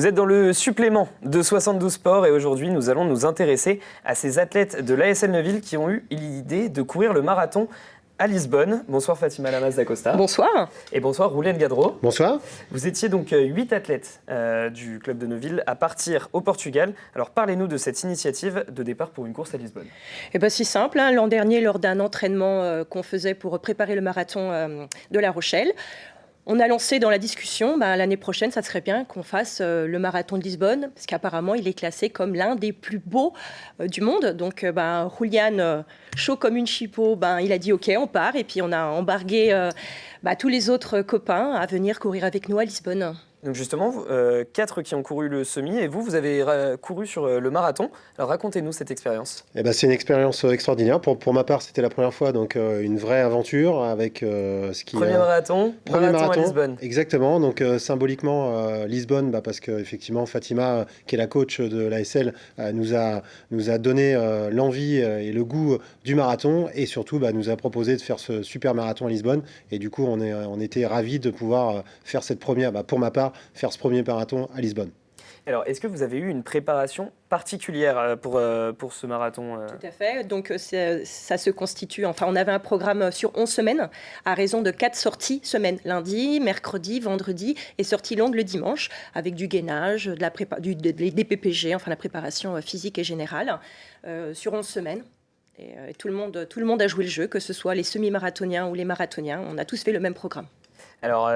Vous êtes dans le supplément de 72 Sports et aujourd'hui nous allons nous intéresser à ces athlètes de l'ASL Neuville qui ont eu l'idée de courir le marathon à Lisbonne. Bonsoir Fatima Lamas d'Acosta. Bonsoir. Et bonsoir Roulène Gadreau. Bonsoir. Vous étiez donc 8 athlètes du club de Neuville à partir au Portugal. Alors parlez-nous de cette initiative de départ pour une course à Lisbonne. Eh ben, c'est simple, hein. L'an dernier, lors d'un entraînement qu'on faisait pour préparer le marathon de La Rochelle, on a lancé dans la discussion, l'année prochaine, ça serait bien qu'on fasse le marathon de Lisbonne, parce qu'apparemment, il est classé comme l'un des plus beaux du monde. Donc, Julian, chaud comme une chipot, il a dit OK, on part. Et puis, on a embarqué tous les autres copains à venir courir avec nous à Lisbonne. Donc justement, 4 qui ont couru le semi et vous avez couru sur le marathon. Alors racontez-nous cette expérience. C'est une expérience extraordinaire. Pour ma part, c'était la première fois, donc une vraie aventure avec ce qui... Premier marathon à Lisbonne. Exactement, donc symboliquement Lisbonne, parce qu'effectivement Fatima, qui est la coach de l'ASL, nous a donné l'envie et le goût du marathon et surtout nous a proposé de faire ce super marathon à Lisbonne. Et du coup, on était ravis de pouvoir faire cette première, pour ma part, faire ce premier marathon à Lisbonne. Alors, est-ce que vous avez eu une préparation particulière pour ce marathon Tout à fait. Donc, ça se constitue... Enfin, on avait un programme sur 11 semaines, à raison de 4 sorties semaine. Lundi, mercredi, vendredi et sortie longue le dimanche, avec du gainage, des PPG, enfin la préparation physique et générale, sur 11 semaines. Et tout le monde a joué le jeu, que ce soit les semi-marathoniens ou les marathoniens. On a tous fait le même programme. Alors,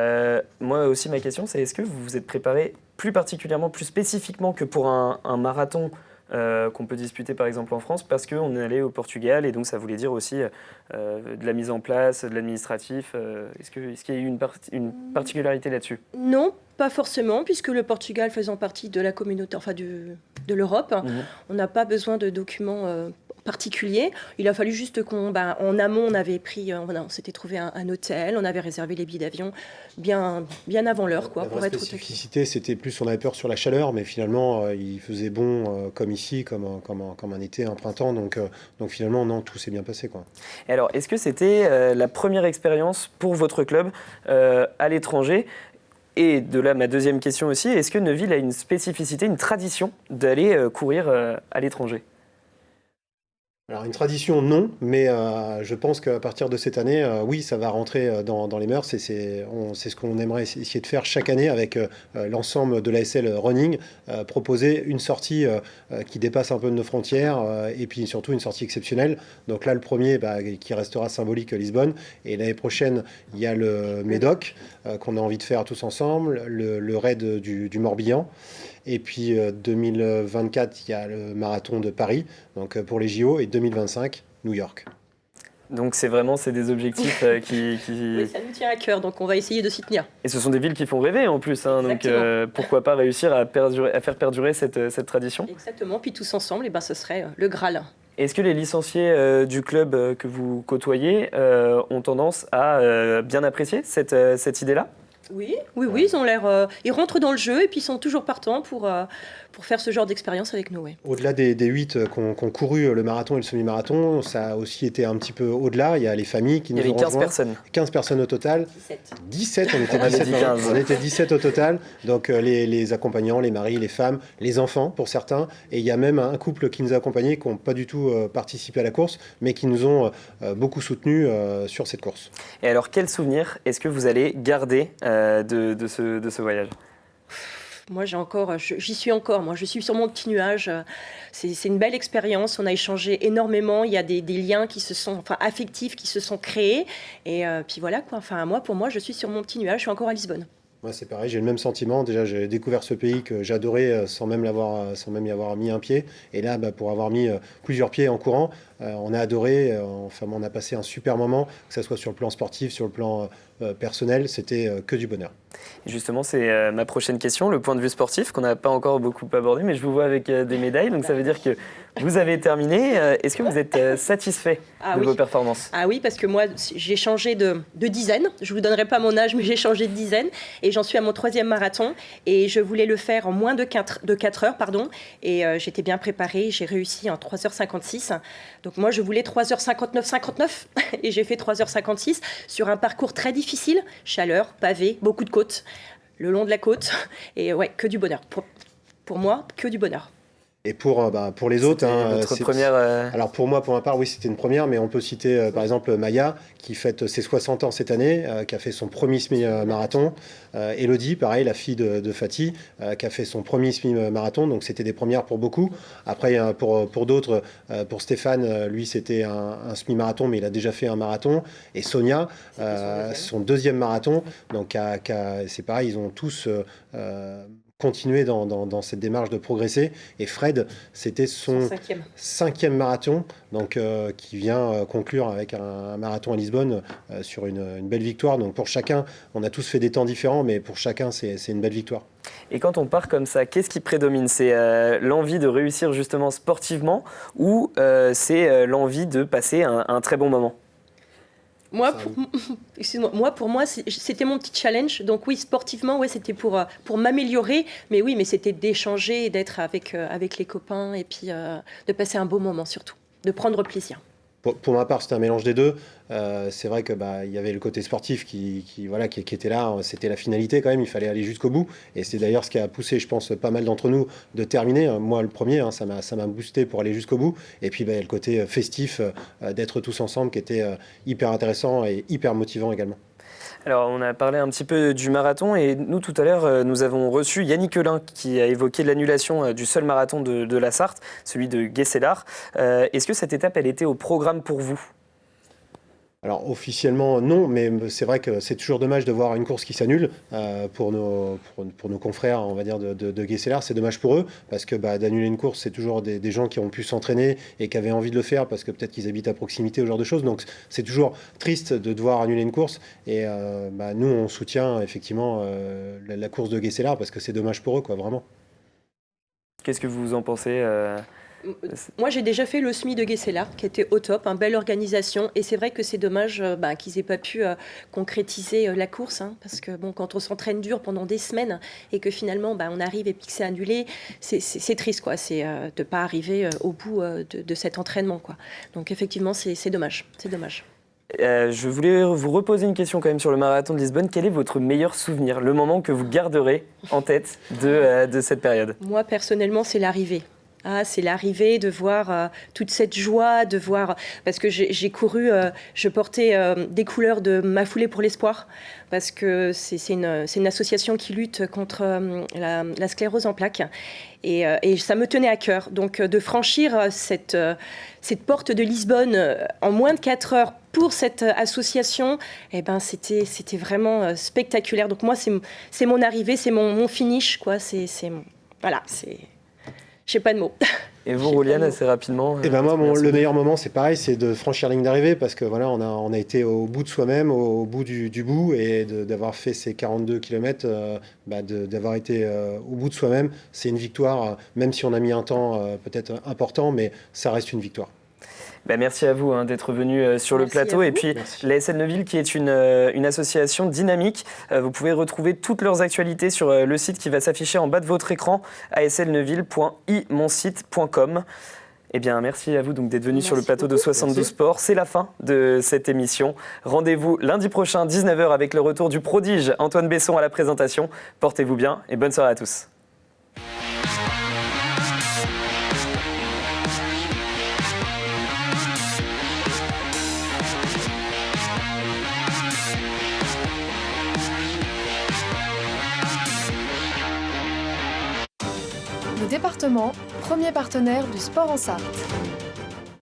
moi aussi, ma question, c'est est-ce que vous vous êtes préparé plus particulièrement, plus spécifiquement que pour un marathon qu'on peut disputer par exemple en France, parce qu'on est allé au Portugal et donc ça voulait dire aussi de la mise en place, de l'administratif. Est-ce qu'il y a eu une particularité là-dessus ? Non, pas forcément, puisque le Portugal faisant partie de la communauté, de l'Europe, on n'a pas besoin de documents particulier. Il a fallu juste qu'en amont, on s'était trouvé un hôtel, on avait réservé les billets d'avion bien avant l'heure. La vraie spécificité, c'était plus, on avait peur sur la chaleur, mais finalement, il faisait bon comme ici, comme un été, un printemps. Donc finalement, non, tout s'est bien passé, quoi. Et alors, est-ce que c'était la première expérience pour votre club à l'étranger ? Et de là, ma deuxième question aussi, est-ce que Neuville a une spécificité, une tradition d'aller courir à l'étranger ? Alors une tradition, non, mais je pense qu'à partir de cette année, oui, ça va rentrer dans les mœurs. C'est ce qu'on aimerait essayer de faire chaque année avec l'ensemble de l'ASL Running, proposer une sortie qui dépasse un peu de nos frontières et puis surtout une sortie exceptionnelle. Donc là, le premier qui restera symbolique à Lisbonne. Et l'année prochaine, il y a le Médoc qu'on a envie de faire tous ensemble, le raid du Morbihan. Et puis 2024, il y a le marathon de Paris, donc pour les JO, et 2025, New York. Donc c'est des objectifs qui... Oui, ça nous tient à cœur, donc on va essayer de s'y tenir. Et ce sont des villes qui font rêver en plus, hein, donc pourquoi pas réussir à faire perdurer cette tradition ? Exactement, puis tous ensemble, ce serait le Graal. Est-ce que les licenciés du club que vous côtoyez ont tendance à bien apprécier cette idée-là ? Oui, ils ont l'air... ils rentrent dans le jeu et puis ils sont toujours partants pour faire ce genre d'expérience avec nous. Ouais. Au-delà des 8 qui ont couru le marathon et le semi-marathon, ça a aussi été un petit peu au-delà. Il y a les familles qui nous ont rejoints. 15 personnes. 15 personnes au total. 17, on était 17. On était 17 au total. Donc les accompagnants, les maris, les femmes, les enfants pour certains. Et il y a même un couple qui nous a accompagnés qui n'ont pas du tout participé à la course, mais qui nous ont beaucoup soutenus sur cette course. Et alors, quel souvenir est-ce que vous allez garder de ce voyage ? Moi, j'y suis encore. Moi, je suis sur mon petit nuage. C'est une belle expérience. On a échangé énormément. Il y a des liens affectifs qui se sont créés. Et puis voilà, quoi. Pour moi, je suis sur mon petit nuage. Je suis encore à Lisbonne. Moi, c'est pareil, j'ai le même sentiment. Déjà, j'ai découvert ce pays que j'adorais sans même y avoir mis un pied. Et là, pour avoir mis plusieurs pieds en courant, on a adoré. On a passé un super moment, que ce soit sur le plan sportif, sur le plan personnel. C'était que du bonheur. Et justement, c'est ma prochaine question, le point de vue sportif, qu'on n'a pas encore beaucoup abordé, mais je vous vois avec des médailles. Donc, ça veut dire que vous avez terminé. Est-ce que vous êtes satisfait de vos performances ? Ah oui, parce que moi, j'ai changé de dizaine. Je ne vous donnerai pas mon âge, mais j'ai changé de dizaine. Et j'en suis à mon 3e marathon. Et je voulais le faire en moins de 4 heures. Et j'étais bien préparée. J'ai réussi en 3h56. Donc moi, je voulais 3h59. Et j'ai fait 3h56 sur un parcours très difficile. Chaleur, pavé, beaucoup de côtes. le long de la côte. Et ouais, que du bonheur. Pour moi, que du bonheur. Et pour les autres, votre première. Alors pour moi, pour ma part, oui, c'était une première, mais on peut citer par exemple Maya, qui fête ses 60 ans cette année, qui a fait son premier semi-marathon. Elodie, pareil, la fille de Fatih, qui a fait son premier semi-marathon. Donc c'était des premières pour beaucoup. Après, pour d'autres, pour Stéphane, lui, c'était un semi-marathon, mais il a déjà fait un marathon. Et Sonia, son deuxième marathon. Donc c'est pareil, ils ont tous continuer dans cette démarche de progresser. Et Fred, c'était son cinquième marathon, donc qui vient conclure avec un marathon à Lisbonne sur une belle victoire. Donc pour chacun, on a tous fait des temps différents, mais pour chacun, c'est une belle victoire. Et quand on part comme ça, qu'est-ce qui prédomine ? C'est l'envie de réussir justement sportivement ou c'est l'envie de passer un très bon moment ? Pour moi, c'était mon petit challenge. Donc oui, sportivement, ouais, c'était pour m'améliorer. Mais oui, mais c'était d'échanger, d'être avec les copains et puis de passer un beau moment surtout, de prendre plaisir. Pour ma part, c'était un mélange des deux. C'est vrai que il y avait le côté sportif qui était là. C'était la finalité quand même. Il fallait aller jusqu'au bout. Et c'est d'ailleurs ce qui a poussé, je pense, pas mal d'entre nous de terminer. Moi, le premier, ça m'a boosté pour aller jusqu'au bout. Et puis, le côté festif, d'être tous ensemble, qui était hyper intéressant et hyper motivant également. Alors, on a parlé un petit peu du marathon et nous, tout à l'heure, nous avons reçu Yannick Helin qui a évoqué l'annulation du seul marathon de la Sarthe, celui de Guescélard. Est-ce que cette étape, elle était au programme pour vous ? Alors officiellement non, mais c'est vrai que c'est toujours dommage de voir une course qui s'annule pour nos confrères, on va dire, de Guescélard. C'est dommage pour eux parce que d'annuler une course, c'est toujours des gens qui ont pu s'entraîner et qui avaient envie de le faire parce que peut-être qu'ils habitent à proximité, ce genre de choses. Donc c'est toujours triste de devoir annuler une course. Et nous, on soutient effectivement la course de Guescélard parce que c'est dommage pour eux, quoi, vraiment. Qu'est-ce que vous en pensez Moi, j'ai déjà fait le SMI de Guescélard, qui était au top, belle organisation. Et c'est vrai que c'est dommage qu'ils n'aient pas pu concrétiser la course. Parce que quand on s'entraîne dur pendant des semaines et que finalement, on arrive et puis que c'est annulé, c'est triste, quoi. C'est de ne pas arriver au bout de cet entraînement, quoi. Donc effectivement, c'est dommage. C'est dommage. Je voulais vous reposer une question quand même sur le marathon de Lisbonne. Quel est votre meilleur souvenir, le moment que vous garderez en tête de cette période ? Moi, personnellement, c'est l'arrivée. C'est l'arrivée, de voir toute cette joie, de voir... Parce que j'ai couru, je portais des couleurs de Ma Foulée pour l'Espoir, parce que c'est une association qui lutte contre la sclérose en plaques. Et ça me tenait à cœur. Donc de franchir cette porte de Lisbonne en moins de 4 heures pour cette association, c'était vraiment spectaculaire. Donc moi, c'est mon arrivée, c'est mon finish, quoi. Voilà, c'est... J'ai pas de mots. Et vous, Rouliane, assez rapidement moi, le meilleur moment, c'est pareil, c'est de franchir la ligne d'arrivée parce que voilà, on a été au bout de soi-même, au bout du bout, et d'avoir fait ces 42 km, d'avoir été au bout de soi-même, c'est une victoire, même si on a mis un temps peut-être important, mais ça reste une victoire. Merci à vous d'être venu sur le plateau. Et puis l'ASL Neuville, qui est une association dynamique. Vous pouvez retrouver toutes leurs actualités sur le site qui va s'afficher en bas de votre écran, aslneuville.imonsite.com. Merci à vous d'être venu sur le plateau de 72 Sport. C'est la fin de cette émission. Rendez-vous lundi prochain, 19h, avec le retour du prodige Antoine Besson à la présentation. Portez-vous bien et bonne soirée à tous. Le département, premier partenaire du sport en Sarthe.